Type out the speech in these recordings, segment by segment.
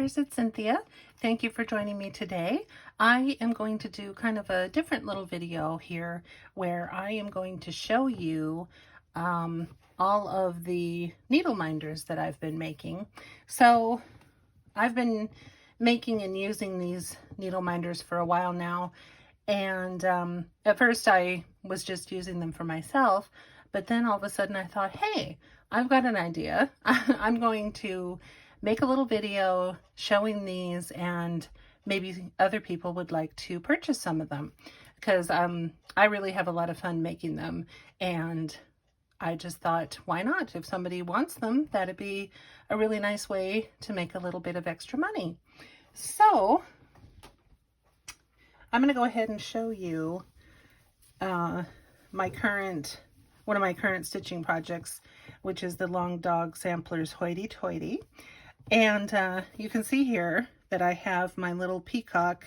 Needleminders, it's Cynthia. Thank you for joining me today. I am going to do kind of a different little video here where I am going to show you all of the Needleminders that I've been making. So I've been making and using these Needleminders for a while now, and at first I was just using them for myself, but then all of a sudden I thought, hey, I've got an idea. I'm going to make a little video showing these, and maybe other people would like to purchase some of them, because I really have a lot of fun making them, and I just thought, why not? If somebody wants them, that'd be a really nice way to make a little bit of extra money. So I'm going to go ahead and show you one of my current stitching projects, which is the Long Dog Samplers Hoity Toity. And you can see here that I have my little peacock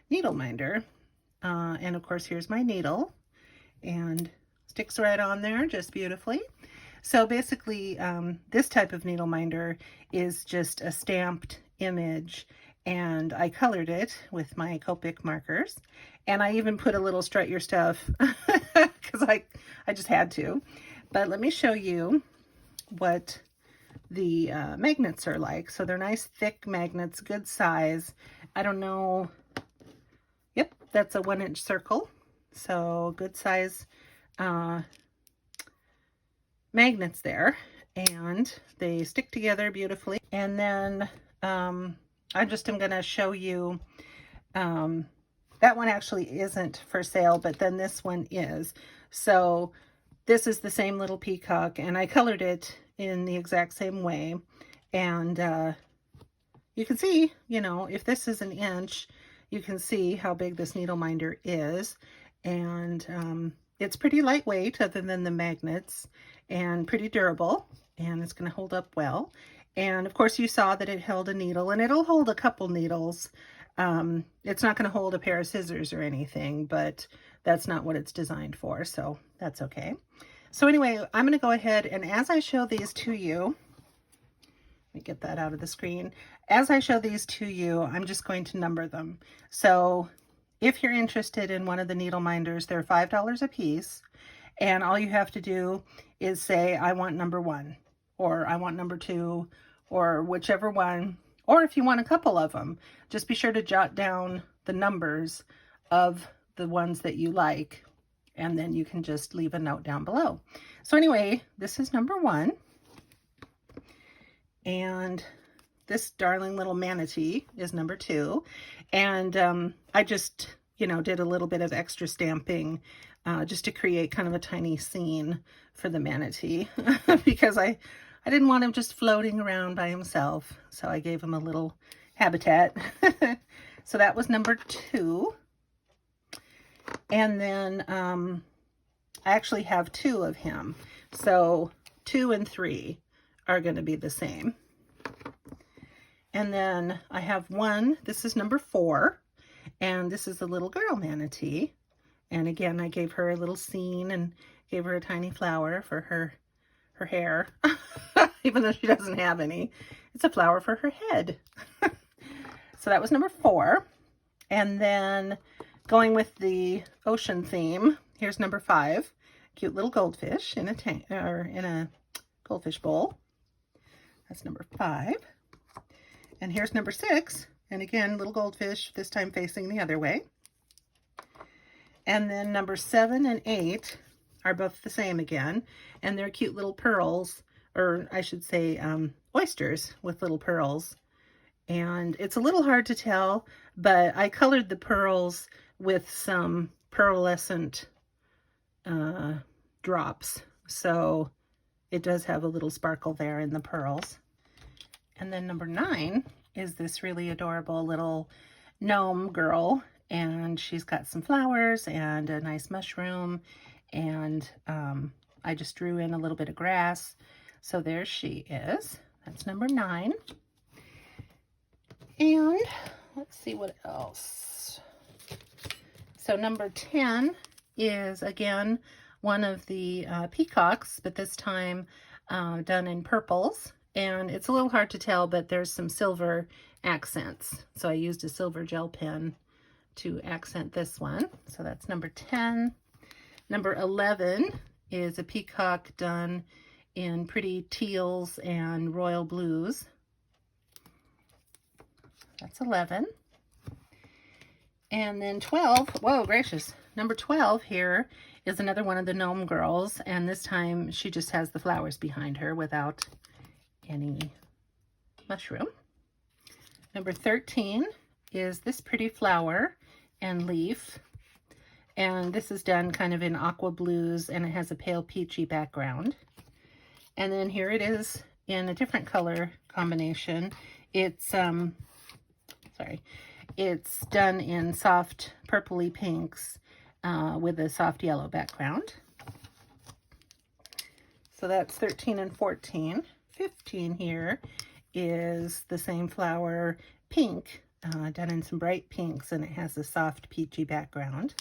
needle minder. And of course, here's my needle, and sticks right on there just beautifully. So basically, this type of needle minder is just a stamped image, and I colored it with my Copic markers. And I even put a little strut your stuff because I just had to. But let me show you what the magnets are like. So they're nice thick magnets, good size. I don't know. Yep, that's a 1-inch circle. So good size magnets there, and they stick together beautifully. And then I just am going to show you, that one actually isn't for sale, but then this one is. So this is the same little peacock, and I colored it in the exact same way. And you can see, you know, if this is 1 inch, you can see how big this needle minder is. And it's pretty lightweight other than the magnets, and pretty durable, and it's going to hold up well. And of course you saw that it held a needle, and it'll hold a couple needles. It's not going to hold a pair of scissors or anything, but that's not what it's designed for, so that's okay. So anyway, I'm going to go ahead, and as I show these to you, let me get that out of the screen. As I show these to you, I'm just going to number them. So if you're interested in one of the needle minders, they're $5 a piece, and all you have to do is say, I want number 1, or I want number 2, or whichever one. Or if you want a couple of them, just be sure to jot down the numbers of the ones that you like, and then you can just leave a note down below. So anyway, this is number 1. And this darling little manatee is number 2. And I just, you know, did a little bit of extra stamping just to create kind of a tiny scene for the manatee because I didn't want him just floating around by himself. So I gave him a little habitat. So that was number 2. And then I actually have 2 of him. So 2 and 3 are going to be the same. And then I have 1, this is number 4, and this is a little girl manatee. And again, I gave her a little scene and gave her a tiny flower for her hair, even though she doesn't have any. It's a flower for her head. So that was number 4. And then going with the ocean theme, here's number 5, cute little goldfish in a tank, or in a goldfish bowl. That's number 5. And here's number 6, and again, little goldfish, this time facing the other way. And then number 7 and 8 are both the same again, and they're cute little pearls, or I should say oysters with little pearls. And it's a little hard to tell, but I colored the pearls with some pearlescent drops, so it does have a little sparkle there in the pearls. And then number 9 is this really adorable little gnome girl, and she's got some flowers and a nice mushroom, and I just drew in a little bit of grass. So there she is. That's number 9. And let's see what else. So number 10 is again one of the peacocks, but this time done in purples. And it's a little hard to tell, but there's some silver accents. So I used a silver gel pen to accent this one. So that's number 10. Number 11 is a peacock done in pretty teals and royal blues. That's 11. And then 12, whoa gracious, number 12 here is another one of the gnome girls, and this time she just has the flowers behind her without any mushroom. Number 13 is this pretty flower and leaf, and this is done kind of in aqua blues, and it has a pale peachy background. And then here it is in a different color combination. It's it's done in soft purpley pinks with a soft yellow background. So that's 13 and 14. 15 here is the same flower, pink, done in some bright pinks, and it has a soft peachy background.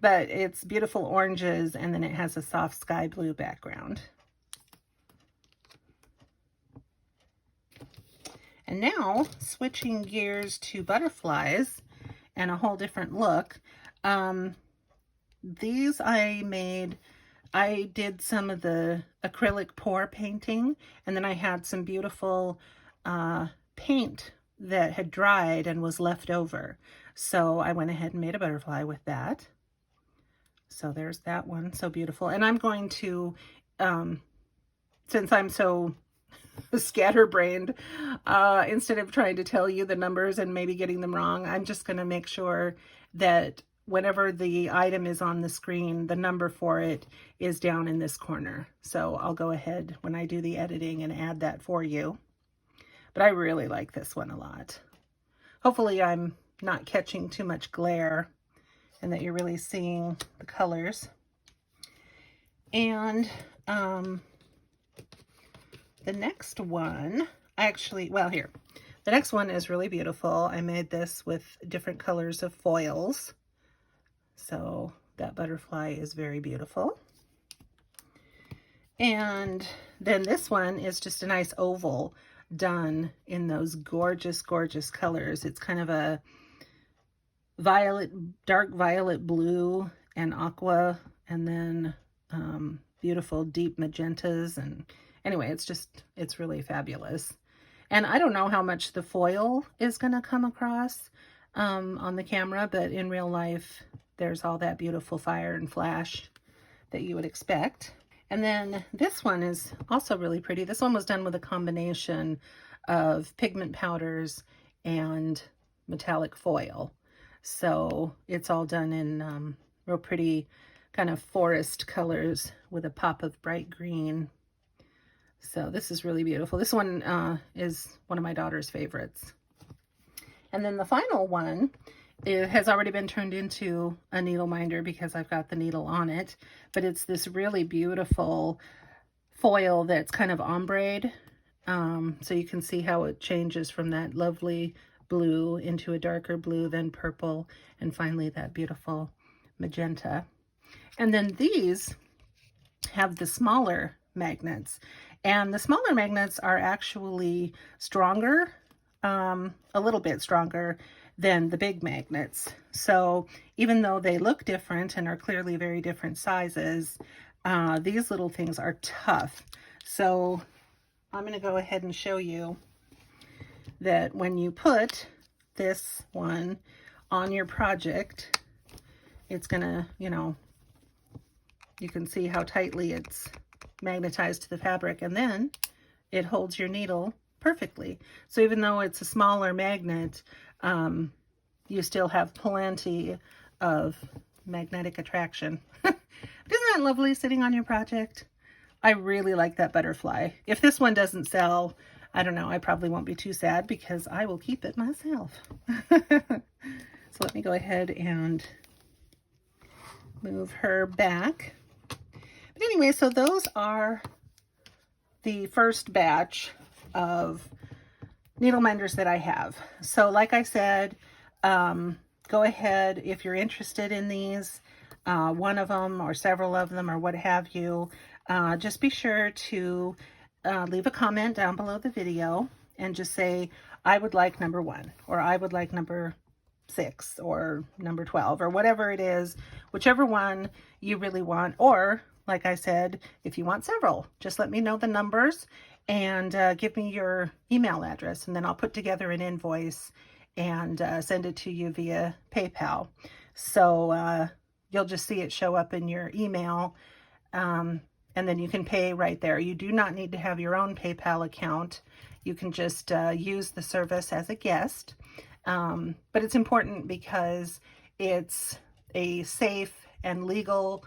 But it's beautiful oranges, and then it has a soft sky blue background. And now, switching gears to butterflies and a whole different look. These I did some of the acrylic pour painting, and then I had some beautiful paint that had dried and was left over. So I went ahead and made a butterfly with that. So there's that one, so beautiful. And I'm going to, since I'm so scatterbrained, instead of trying to tell you the numbers and maybe getting them wrong, I'm just going to make sure that whenever the item is on the screen, the number for it is down in this corner. So I'll go ahead when I do the editing and add that for you. But I really like this one a lot. Hopefully I'm not catching too much glare and that you're really seeing the colors. And the next one, the next one is really beautiful. I made this with different colors of foils. So that butterfly is very beautiful. And then this one is just a nice oval done in those gorgeous, gorgeous colors. It's kind of a violet, dark violet blue and aqua, and then beautiful deep magentas. And anyway, it's really fabulous. And I don't know how much the foil is going to come across on the camera, but in real life, there's all that beautiful fire and flash that you would expect. And then this one is also really pretty. This one was done with a combination of pigment powders and metallic foil. So it's all done in real pretty kind of forest colors with a pop of bright green. So this is really beautiful. This one is one of my daughter's favorites. And then the final one, it has already been turned into a needle minder because I've got the needle on it, but it's this really beautiful foil that's kind of ombre. So you can see how it changes from that lovely blue into a darker blue, then purple, and finally that beautiful magenta. And then these have the smaller magnets, and the smaller magnets are actually stronger, a little bit stronger than the big magnets. So even though they look different and are clearly very different sizes, these little things are tough. So I'm going to go ahead and show you that when you put this one on your project, it's going to, you can see how tightly it's magnetized to the fabric, and then it holds your needle perfectly. So even though it's a smaller magnet, you still have plenty of magnetic attraction. Isn't that lovely sitting on your project? I really like that butterfly. If this one doesn't sell, I don't know, I probably won't be too sad because I will keep it myself. So let me go ahead and move her back. But anyway, so those are the first batch of needle minders that I have. So like I said, go ahead if you're interested in these, one of them or several of them or what have you, just be sure to leave a comment down below the video and just say, I would like number 1, or I would like number 6, or number 12, or whatever it is, whichever one you really want. Or like I said, if you want several, just let me know the numbers and give me your email address, and then I'll put together an invoice and send it to you via PayPal. So you'll just see it show up in your email, and then you can pay right there. You do not need to have your own PayPal account. You can just use the service as a guest. But it's important because it's a safe and legal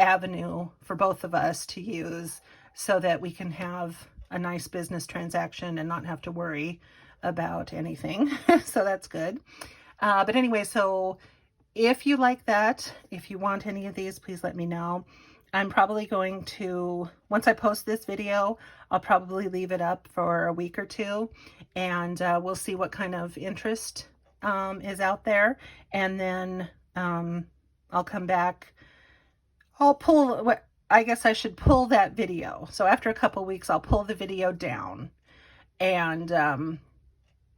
avenue for both of us to use, so that we can have a nice business transaction and not have to worry about anything. So that's good. But anyway, so if you like that, if you want any of these, please let me know. I'm probably going to, once I post this video, I'll probably leave it up for a week or two, and we'll see what kind of interest is out there. And then I'll come back. I'll pull what, I guess I should pull that video. So after a couple weeks, I'll pull the video down, and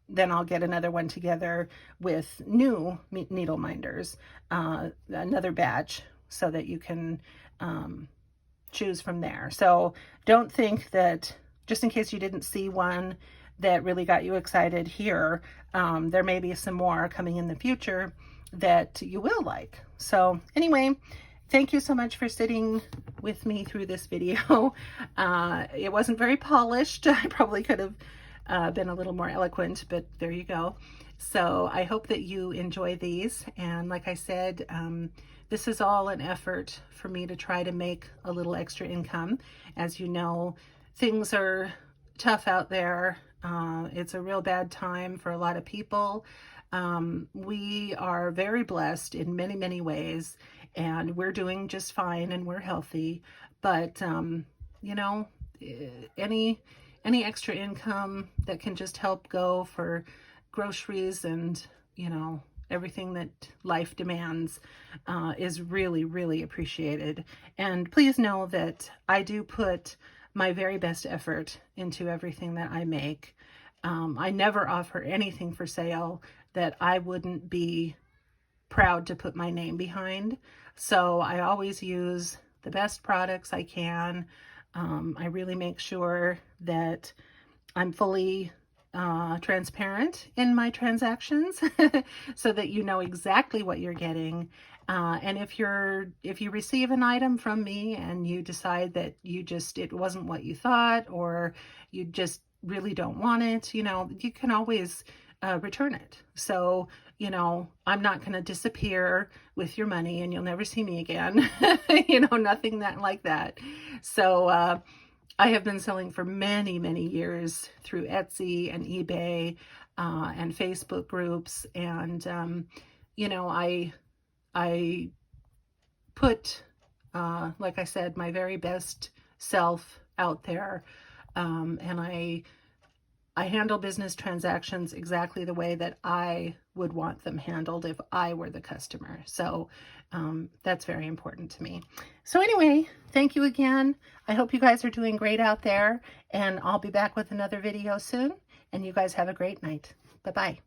then I'll get another one together with new Needleminders, another batch, so that you can choose from there. So don't think that, just in case you didn't see one that really got you excited here, there may be some more coming in the future that you will like. So anyway, thank you so much for sitting with me through this video. It wasn't very polished. I probably could have been a little more eloquent, but there you go. So I hope that you enjoy these. And like I said, this is all an effort for me to try to make a little extra income. As you know, things are tough out there. It's a real bad time for a lot of people. We are very blessed in many, many ways, and we're doing just fine, and we're healthy. But, you know, any extra income that can just help go for groceries and, you know, everything that life demands is really, really appreciated. And please know that I do put my very best effort into everything that I make. I never offer anything for sale that I wouldn't be proud to put my name behind. So I always use the best products I can. I really make sure that I'm fully transparent in my transactions so that you know exactly what you're getting. And if you receive an item from me and you decide that it wasn't what you thought, or you just really don't want it, you know, you can always return it. So, you know, I'm not going to disappear with your money and you'll never see me again. You know, nothing like that. So, I have been selling for many, many years through Etsy and eBay and Facebook groups. And, you know, I put, like I said, my very best self out there. And I handle business transactions exactly the way that I would want them handled if I were the customer. So that's very important to me. So anyway, thank you again. I hope you guys are doing great out there, and I'll be back with another video soon. And you guys have a great night. Bye-bye.